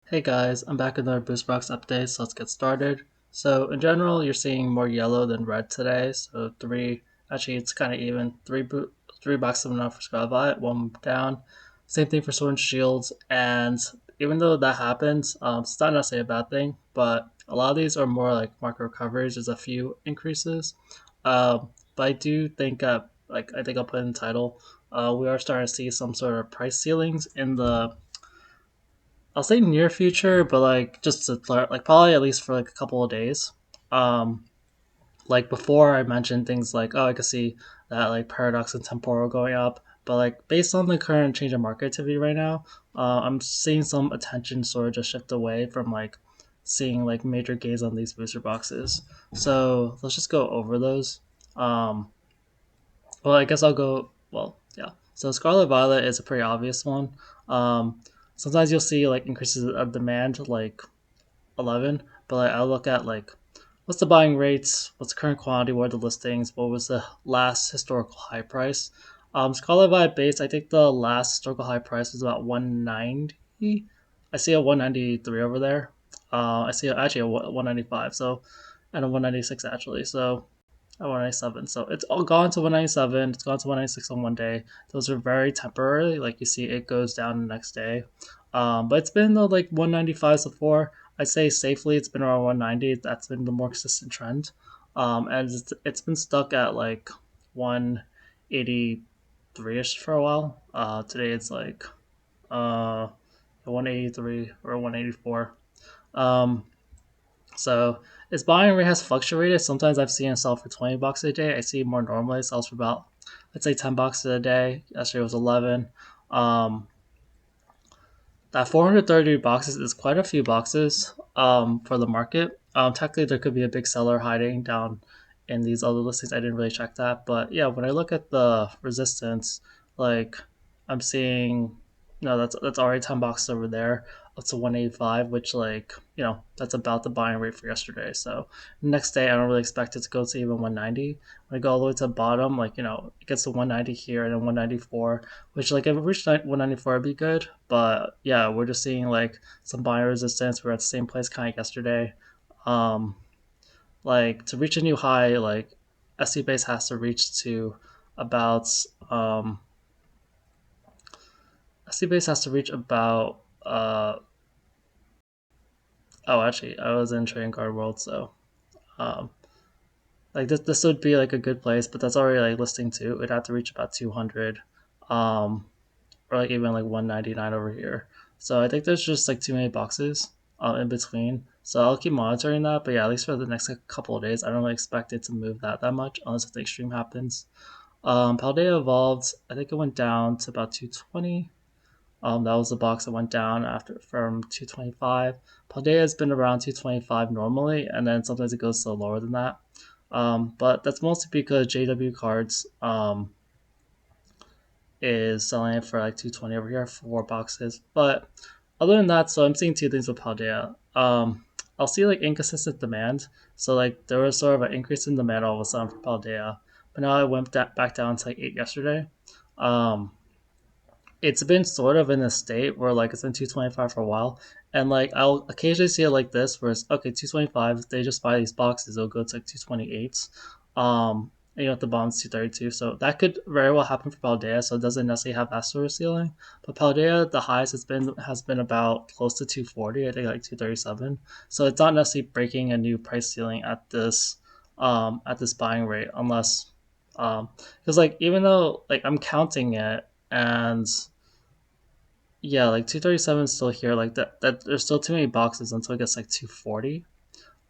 Hey guys, I'm back with another Boost Box update, so let's get started. So in general, you're seeing more yellow than red today. So actually it's kind of even. Three boxes enough for Scarlet Violet, one down. Same thing for Sword and Shields. And even though that happens, it's not necessarily a bad thing. But a lot of these are more like market recoveries. There's a few increases, but I do think I think I'll put in the title. We are starting to see some sort of price ceilings in the I'll say near future, but like just to like probably at least for like a couple of days. Um, like before, I mentioned things like I could see that like paradox and temporal going up, but like based on the current change in market activity right now, I'm seeing some attention sort of just shift away from like seeing like major gains on these booster boxes. So let's just go over those. Um, well, I guess I'll go. Well, yeah. So Scarlet Violet is a pretty obvious one. Um, Sometimes you'll see like increases of demand, like 11, but like, I'll look at like what's the buying rates, what's the current quantity, what are the listings, what was the last historical high price. Scarlet Violet base, I think the last historical high price was about 190. I see a 193 over there. I see actually a 195, so and a 196 actually. So at 197. So it's all gone to 197. It's gone to 196 on one day. Those are very temporary. Like you see, it goes down the next day. But it's been like 195 so far. I'd say safely it's been around 190. That's been the more consistent trend. And it's been stuck at like 183 ish for a while. Today it's like uh, 183 or 184. Um, so its buying rate has fluctuated. Sometimes I've seen it sell for 20 bucks a day. I see more normally it sells for about let's say 10 bucks a day. Yesterday was 11. Um, that 430 boxes is quite a few boxes for the market. Technically, there could be a big seller hiding down in these other listings. I didn't really check that, but yeah, when I look at the resistance, like I'm seeing, no, that's already 10 boxes over there up to 185, which that's about the buying rate for yesterday. So next day, I don't really expect it to go to even 190. When I go all the way to the bottom, it gets to 190 here and then 194, which like if it reached 194 would be good, but yeah, we're just seeing like some buyer resistance. We're at the same place kind of yesterday. um like to reach a new high, like SC base has to reach to about um SC base has to reach about oh, actually I was in trading card world, so um like this would be like a good place, but that's already like listing two. It'd have to reach about 200, um or like even like 199 over here. So I think there's just like too many boxes in between. So I'll keep monitoring that. But yeah, at least for the next like, couple of days, I don't really expect it to move that much unless the extreme happens. Paldea evolved. I think it went down to about 220. That was the box that went down after from 225. Paldea has been around 225 normally, and then sometimes it goes so lower than that. But that's mostly because JW cards is selling it for like 220 over here, four boxes. But other than that, so I'm seeing two things with Paldea. I'll see like inconsistent demand. So like there was sort of an increase in demand all of a sudden for Paldea, but now it went back down to like 8 yesterday. Um, it's been sort of in a state where like it's been 225 for a while, and like I'll occasionally see it like this where it's okay 225. They just buy these boxes, it'll go to like 228. And, at the bottom's 232, so that could very well happen for Paldea. So it doesn't necessarily have that sort of ceiling, but Paldea, the highest has been about close to 240. I think like 237. So it's not necessarily breaking a new price ceiling at this buying rate unless because like even though like I'm counting it and yeah, like 237 is still here. Like that there's still too many boxes until it gets like 240.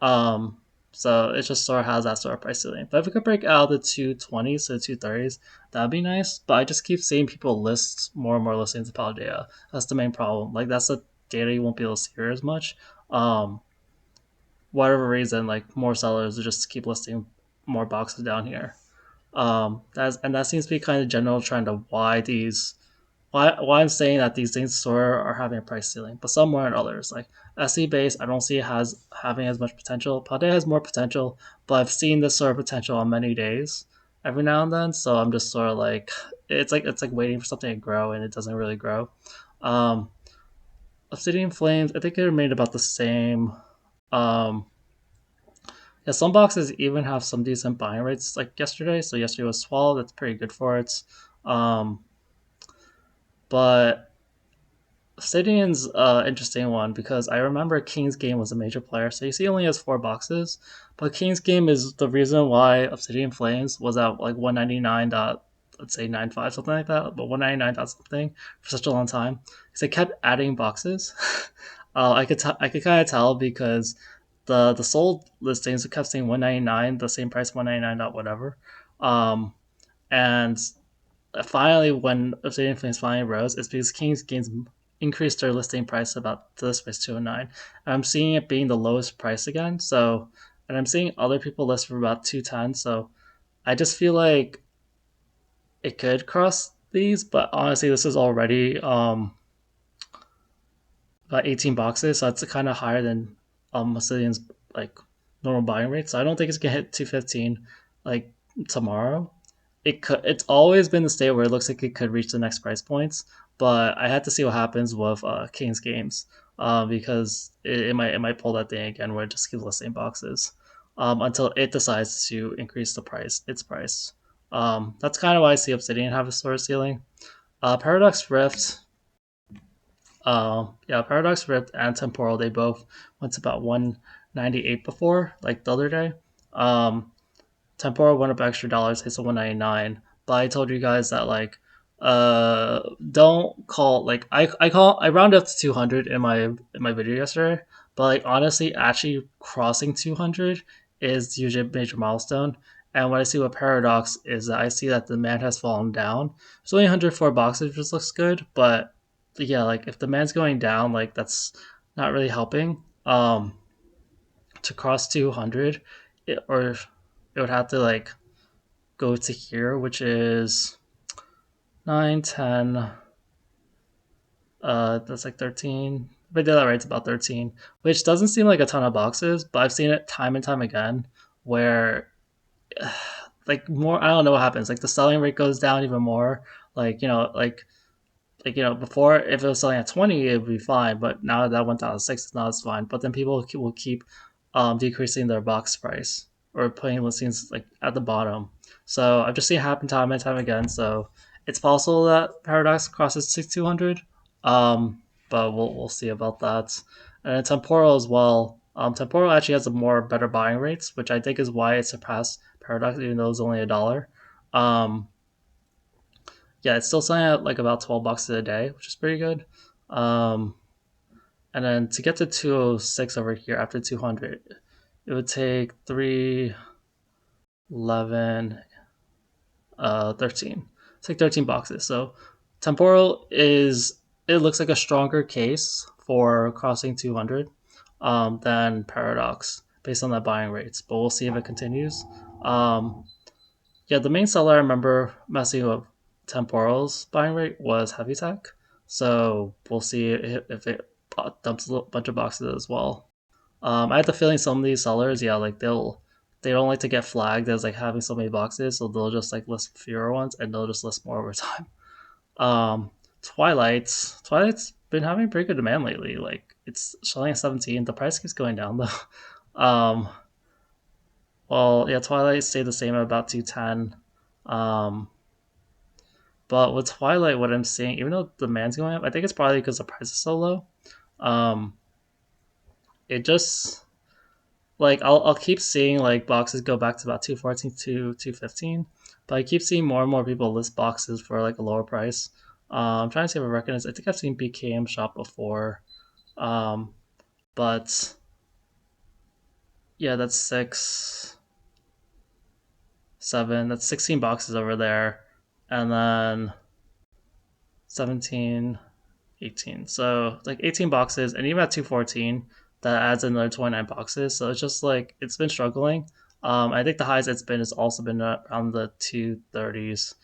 Um, so it just sort of has that sort of price ceiling. But if we could break out the 220s to 230s, that'd be nice. But I just keep seeing people list more and more listings of Paldea. That's the main problem. Like that's the data you won't be able to see here as much. Um, Whatever reason, like more sellers will just keep listing more boxes down here. That seems to be kind of general trend of why I'm saying that these things sort of are having a price ceiling, but some more than others. Like SC base, I don't see it has having as much potential. Paldea has more potential, but I've seen this sort of potential on many days, every now and then. So I'm just sort of like it's like waiting for something to grow and it doesn't really grow. Um, Obsidian Flames, I think it remained about the same. Um, yeah, some boxes even have some decent buying rates like yesterday. So yesterday was 12. That's pretty good for it. Um, but Obsidian's interesting one because I remember King's Game was a major player. So you see, he only has 4 boxes, but King's Game is the reason why Obsidian Flames was at like 199 dot, let's say 95 something like that, but 199 dot something for such a long time because they kept adding boxes. I could kind of tell because the sold listings kept saying 199, the same price 199 dot whatever, and finally, when Obsidian Flames finally rose, it's because King's Games increased their listing price about to this price 209. I'm seeing it being the lowest price again. So, and I'm seeing other people list for about 210. So I just feel like it could cross these, but honestly, this is already about 18 boxes, so it's kind of higher than Obsidian's like normal buying rate. So I don't think it's gonna hit 215 like tomorrow. It could. It's always been the state where it looks like it could reach the next price points, but I had to see what happens with King's Games because it might pull that thing again where it just keeps listing boxes until it decides to increase the price its price. That's kind of why I see Obsidian have a sort of ceiling. Paradox Rift, yeah, Paradox Rift and Temporal, they both went to about 198 before, like the other day. Um, Temporal went up extra dollars, hits a 199. But I told you guys that like don't call like I round up to 200 in my video yesterday, but like honestly actually crossing 200 is usually a major milestone. And what I see with Paradox is that I see that the demand has fallen down. It's only 104 boxes, which looks good, but yeah, like if the demand's going down, like that's not really helping. To cross 200, or it would have to like go to here, which is 9, 10. That's like 13. If I did that right, it's about 13, which doesn't seem like a ton of boxes, but I've seen it time and time again where like more, I don't know what happens. Like the selling rate goes down even more. Like, before if it was selling at 20 it would be fine, but now that went down to 6, now it's fine. But then people will keep decreasing their box price or putting listings like at the bottom. So I've just seen it happen time and time again. So it's possible that Paradox crosses 6200, but we'll see about that. And then Temporal as well. Temporal actually has a more better buying rates, which I think is why it surpassed Paradox, even though it's only a dollar. um yeah, it's still selling at like about 12 bucks a day, which is pretty good. Um, and then to get to 206 over here after 200, it would take 3, 11, 13. It's like 13 boxes. So temporal is, it looks like a stronger case for crossing 200 than Paradox based on that buying rates, but we'll see if it continues. Um, Yeah, the main seller I remember messing with Temporal's buying rate was Heavy Tech. So we'll see if it dumps a bunch of boxes as well. I have the feeling some of these sellers, yeah, like they don't like to get flagged as like having so many boxes, so they'll just like list fewer ones and they'll just list more over time. Um, Twilight's been having pretty good demand lately. Like it's selling at 17. The price keeps going down though. Um, well, yeah, Twilight stayed the same at about 210. Um, But with Twilight, what I'm seeing, even though the demand's going up, I think it's probably because the price is so low. Um, it just like I'll keep seeing like boxes go back to about 214 to 215, but I keep seeing more and more people list boxes for like a lower price. I'm trying to see if I recognize. I think I've seen BKM shop before, um, but yeah, that's 6, 7. That's 16 boxes over there, and then 17, 18. So like 18 boxes, and even at 214, that adds another 29 boxes. So it's just like it's been struggling. I think the highest it's been has also been around the 230s,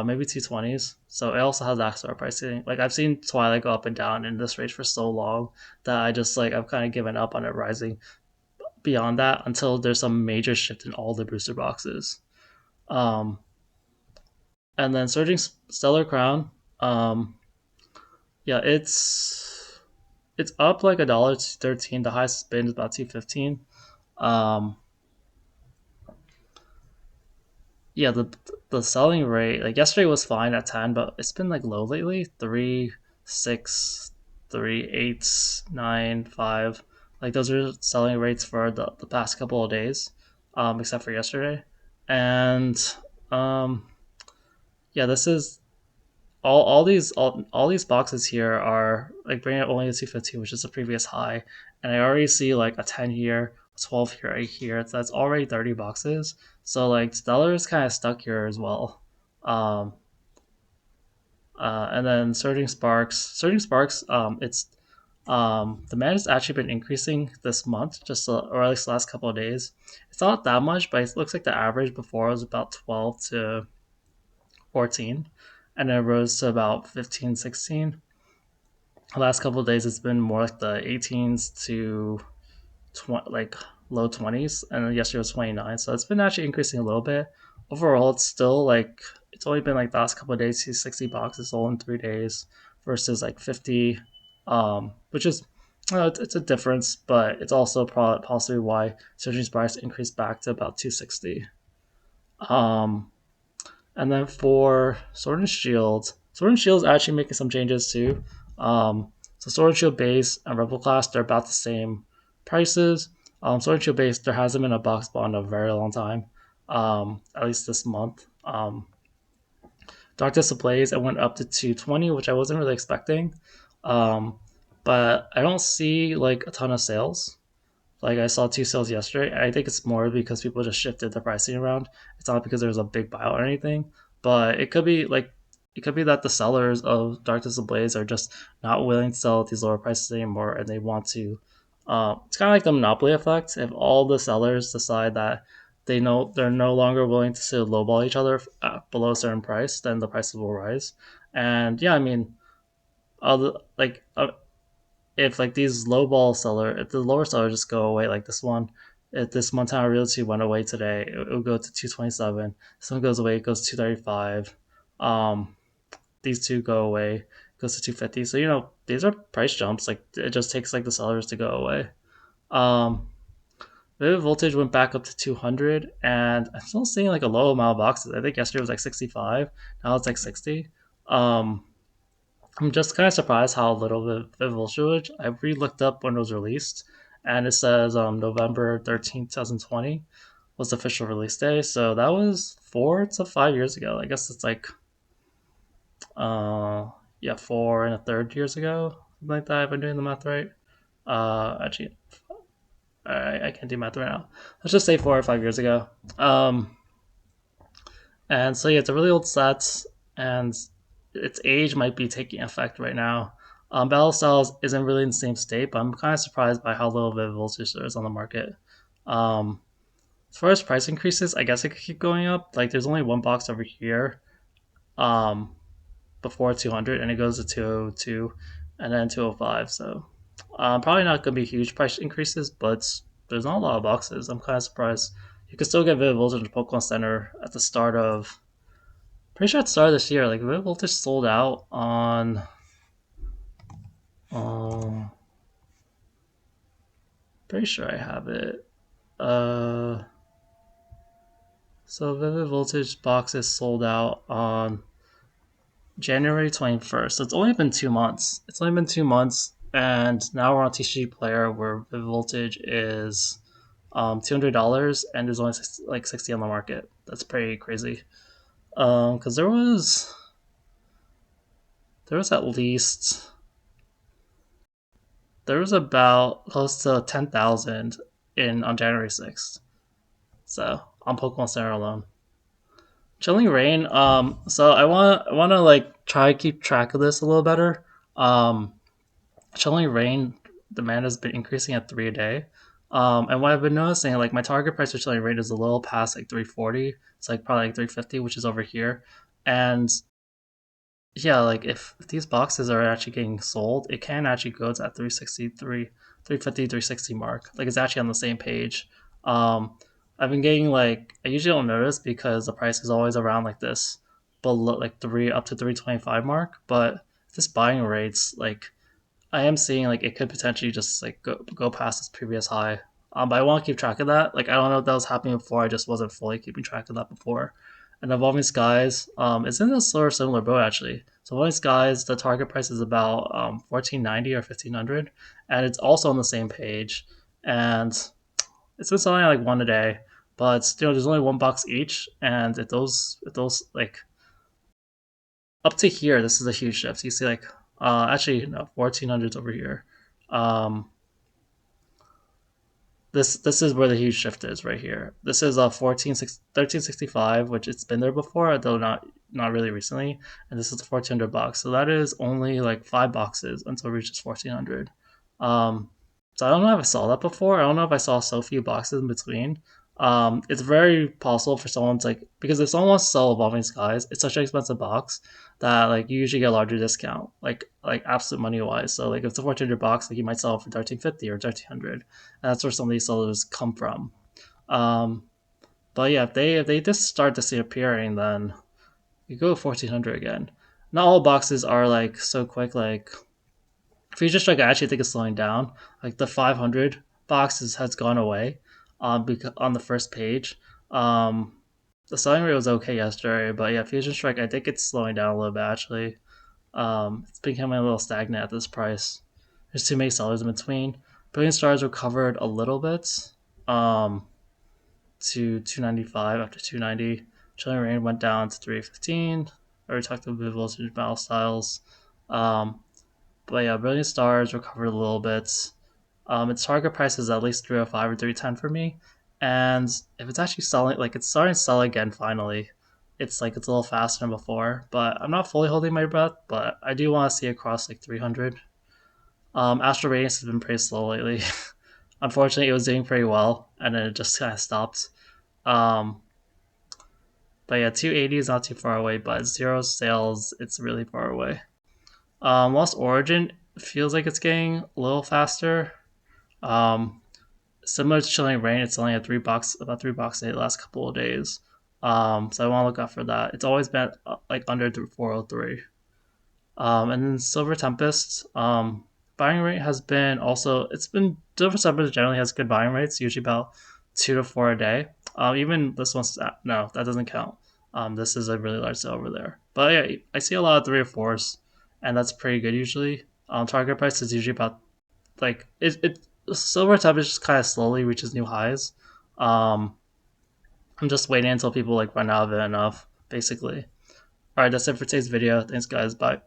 maybe 220s. So it also has that sort of pricing. Like I've seen Twilight go up and down in this range for so long that I just like I've kind of given up on it rising beyond that until there's some major shift in all the booster boxes. Um, and then Surging Stellar Crown. Um, yeah, it's it's up like $1.13. The highest bid is about 2.15. Um, yeah, the selling rate like yesterday was fine at 10, but it's been like low lately. 3, 6, 3, 8, 9, 5. Like those are selling rates for the past couple of days, except for yesterday. And um, yeah, this is all these boxes here are like bringing it only to 215, which is the previous high, and I already see like a 10 here, a 12 here, right here. So that's already 30 boxes. So like Stellar is kind of stuck here as well. Um, and then Surging Sparks, it's demand has actually been increasing this month, or at least the last couple of days. It's not that much, but it looks like the average before was about 12 to 14, and then it rose to about 15, 16. The last couple of days it's been more like the 18s to 20, like low 20s, and then yesterday was 29. So it's been actually increasing a little bit. Overall, it's still like it's only been like the last couple of days, 60 boxes sold in 3 days versus like 50, which is it's a difference, but it's also possibly why Surgeon's price increased back to about 260. Um, and then for Sword and Shield is actually making some changes too. So Sword and Shield base and Rebel class, they're about the same prices. Sword and Shield base, there hasn't been a box bond in a very long time, at least this month. Dark Displays, it went up to 220, which I wasn't really expecting. Um, but I don't see like a ton of sales. Like I saw 2 sales yesterday. I think it's more because people just shifted the pricing around. It's not because there's a big buyout or anything. But it could be that the sellers of Darkness Ablaze are just not willing to sell at these lower prices anymore, and they want to. It's kind of like the monopoly effect. If all the sellers decide that they know they're no longer willing to lowball each other below a certain price, then the prices will rise. And yeah, I mean, like if like these lowball seller, if the lower sellers just go away, like this one, if this Montana Realty went away today, it will go to 227. This one goes away, it goes to 235. Um, these two go away, it goes to 250. So these are price jumps. Like it just takes like the sellers to go away. Um, Vivid Voltage went back up to 200, and I'm still seeing like a low amount of boxes. I think yesterday was like 65. Now it's like 60. Um, I'm just kind of surprised how little the Voltage. I re-looked up when it was released, and it says November 13th, 2020 was the official release day. So that was 4 to 5 years ago. I guess it's like uh yeah, 4 and a third years ago, something like that. I've been doing the math right. Actually, I can't do math right now. Let's just say 4 or 5 years ago. And so yeah, it's a really old set, and its age might be taking effect right now. Battle Styles isn't really in the same state, but I'm kind of surprised by how little Vivid Voltage there is on the market. Um, as far as price increases, I guess it could keep going up. Like there's only one box over here um, before 200, and it goes to 202 and then 205. So probably not going to be huge price increases, but there's not a lot of boxes. I'm kind of surprised. You could still get Vivid Voltage in the Pokemon Center at the start of pretty sure at the start of this year. Like Vivid Voltage sold out on um pretty sure I have it. Uh so Vivid Voltage box is sold out on January 21st. So it's only been 2 months. It's only been 2 months, and now we're on TCG Player where Vivid Voltage is $200, and there's only like 60 on the market. That's pretty crazy. Because there was at least there was about close to 10,000 in on January 6th. So on Pokemon Center alone. Chilling Rain. So I want to like try to keep track of this a little better. Um, Chilling Rain demand has been increasing at 3 a day. And what I've been noticing, like my target price for Chilling Rain is a little past like 340. It's like probably like 350, which is over here. And yeah, like if these boxes are actually getting sold, it can actually go to that 363, 350, 360 mark. Like it's actually on the same page. Um, I've been getting like I usually don't notice because the price is always around like this, below like three up to 325 mark. But this buying rates like I am seeing like it could potentially just like go past its previous high. But I want to keep track of that. Like I don't know if that was happening before. I just wasn't fully keeping track of that before. And Evolving Skies, it's in a sort of similar boat actually. So Evolving Skies, the target price is about 1490 or 1500, and it's also on the same page. And it's been selling like one a day, but there's only $1 each, and if those like up to here, this is a huge shift. You see, like, actually, no, 1400s over here. Um, this is where the huge shift is right here. This is a 1365, which it's been there before, though not really recently. And this is 1400 bucks. So that is only like 5 boxes until it reaches 1400. Um, so I don't know if I saw that before. I don't know if I saw so few boxes in between. It's very possible for someone to like because if someone wants to sell Evolving Skies, it's such an expensive box that like you usually get a larger discount, like absolute money wise. So like if it's a 1400 bucks, like you might sell it for 1350 or 1300. And that's where some of these sellers come from. Um, but yeah, if they just start disappearing, then you go 1400 again. Not all boxes are like so quick. Like Future Strike, I actually think is slowing down. Like the 500 boxes has gone away, on the first page. Um, the selling rate was okay yesterday, but yeah, Fusion Strike, I think it's slowing down a little bit actually. It's becoming a little stagnant at this price. There's too many sellers in between. Billion Stars recovered a little bit, um, to 295 after 290. Chilling Rain went down to 315. I already talked about Voltage Battle Styles. Um, but yeah, Brilliant Stars recovered a little bit. Its target price is at least 305 or 310 for me. And if it's actually selling, like it's starting to sell again finally, it's a little faster than before. But I'm not fully holding my breath, but I do want to see it cross like 300. Astral Radiance has been pretty slow lately. Unfortunately, it was doing pretty well, and then it just kind of stopped. Um, but yeah, 280 is not too far away, but zero sales, it's really far away. Lost Origin feels like it's getting a little faster. Um, Similar to Chilling Rain, it's only at $3, about $3 the last couple of days. So I want to look out for that. It's always been like under 403. And then Silver Tempest, buying rate has been also it's been Silver Tempest generally has good buying rates, usually about 2 to 4 a day. Even this one's no, that doesn't count. This is a really large sale over there. But yeah, I see a lot of 3 or 4s, and that's pretty good usually. Target price is usually about like it Silver Tempest just kind of slowly reaches new highs. Um, I'm just waiting until people like run out of it enough, basically. All right, that's it for today's video. Thanks, guys. Bye.